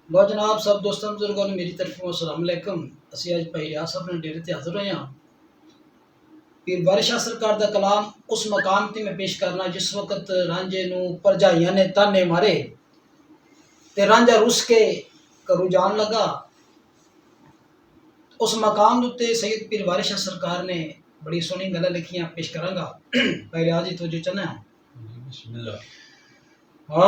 लो जनाब सब दोस्तों बुजुर्गों ने मेरी तरफ अस्सलाम वालेकुम। ਅਸੀਂ ਅੱਜ ਭਾਈ ਰਿਆਜ਼ ਸਾਹਿਬ ਨੇ ਡੇਰੇ ਤੇ ਹਾਜ਼ਰ ਹੋਏ ਹਾਂ। ਪੀਰ ਵਾਰਿਸ ਸ਼ਾਹ ਸਰਕਾਰ ਦਾ ਕਲਾਮ ਉਸ ਮਕਾਮ ਤੇ ਮੈਂ ਪੇਸ਼ ਕਰਨਾ ਜਿਸ ਵਕਤ ਰਾਂਝੇ ਨੂੰ ਪਰਜਾਈਆਂ ਨੇ ਤਾਨੇ ਮਾਰੇ ਤੇ ਰਾਂਝਾ ਰੁੱਸ ਕੇ ਘਰੋਂ ਜਾਣ ਲੱਗਾ। ਉਸ ਮਕਾਮ ਦੇ ਉੱਤੇ ਸੈयद ਪੀਰ ਵਾਰਿਸ ਸ਼ਾਹ ਸਰਕਾਰ ਨੇ ਬੜੀ ਸੋਹਣੀ ਗੱਲਾਂ ਲਿਖੀਆਂ ਪੇਸ਼ ਕਰਾਂਗਾ। ਭਾਈ ਰਿਆਜ਼ ਜੀ ਤੋਂ ਜੋ ਚੰਨਾ ਬਿਸਮਿਲ੍ਲਾ। आह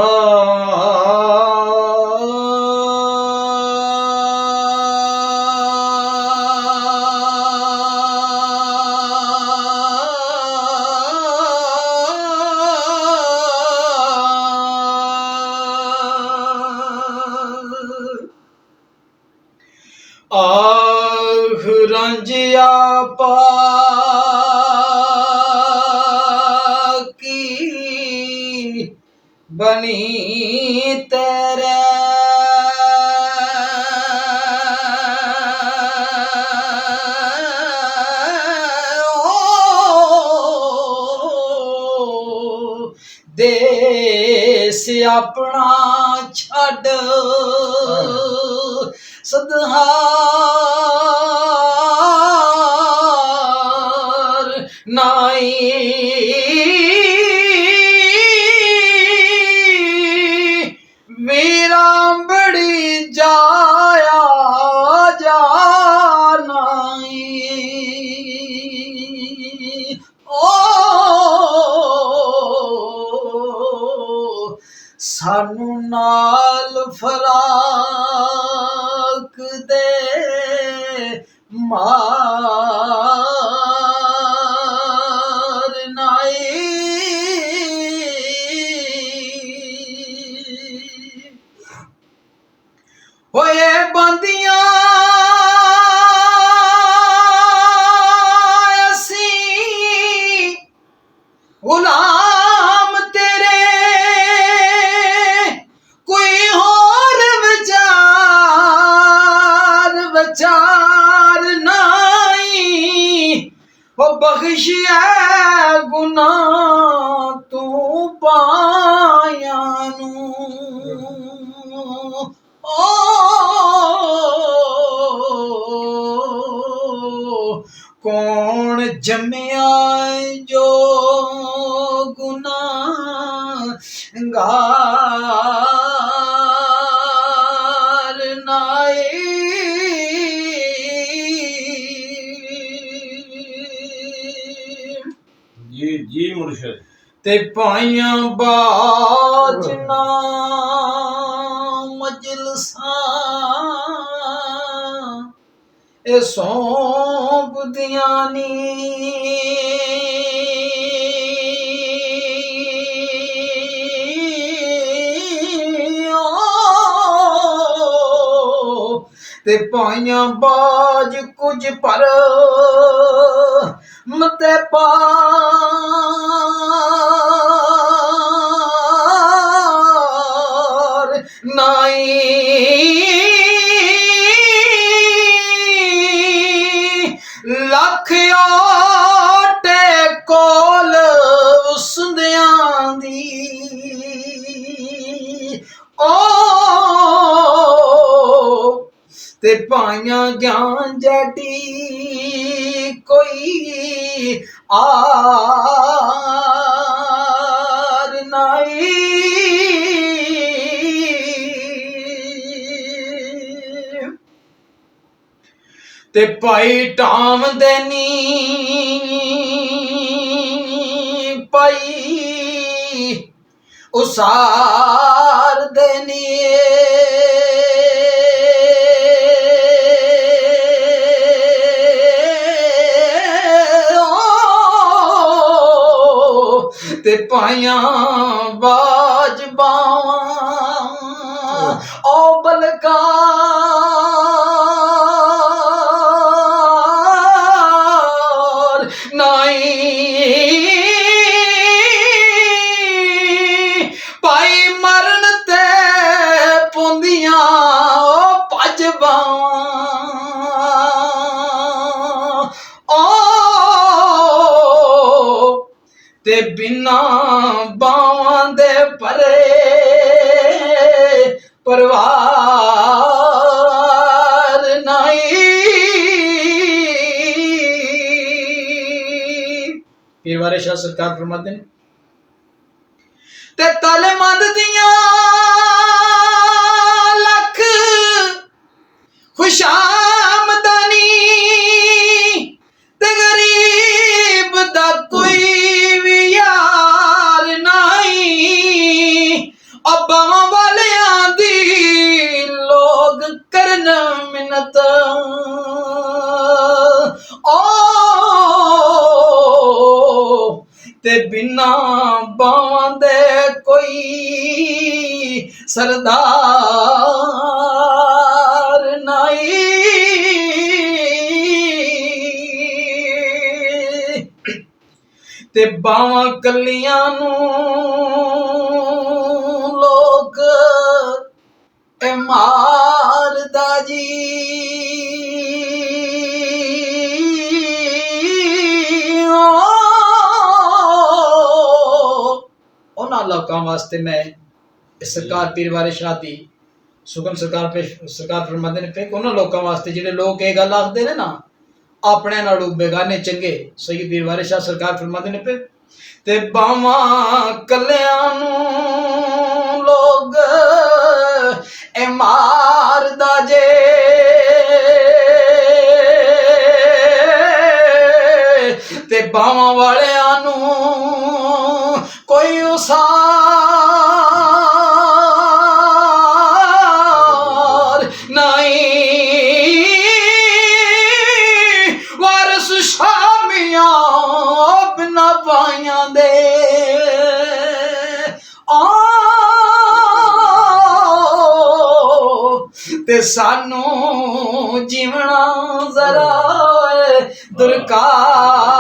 रंजिया पाकी बनी तेरे देश अपना छड़ सदहार नाई वीरा बड़ी जाया जानाई ओ सानू नाल फराक दे मार नाई होए बंदियां असी गुलाम तेरे कोई होर विचार नहीं वो बख्शिया गुनाह तू पाया नू ओ कौन जमिया जो गुनाहगार नाई जी मुर्शिद ते पाइया बाजना मजलसा ए सौंप दिया नी ते पाइया बाज कुछ पर मते पार नाई लख आटे कोल उसदियां दी ओ ते पाइया ज्ञान जटी कोई आर नाई ते पाई टाम देनी पाई उसार देनी ते पाइया बाज बावा ओ बलकार नाई पाई मरण ते पुंदियां भज बावा ते बिना बावां दे परे परवाह वारिस शाह सरकार फरमाते हैं ते ताले मंद दियां लख खुशामदनी ते गरीब दा कोई भी यार नहीं। अब्बावां वालियां दी लोग करन मिन्नत ओ ते बिना बावां दे कोई सरदार नहीं। ते बावां कलियां नू लोग मारदा जी। उन्हां लोकां वास्ते मैं सरकार पीर वारिस शाह दी सुगम सरकार फरमाते ने पे उन्हां लोकां वास्ते जिहड़े लोग ये गल आखदे ने ना अपने नालों बेगाने चंगे सैयद पीर वारिस शाह सरकार फरमाते ने पे ते बावां कलियां नू लोग मारदा जे ते बावां वालियां नू कोई उसार नहीं। वारिस शाह मियां बिना पाइयां दे ते सानू जीवना जरा दुरकार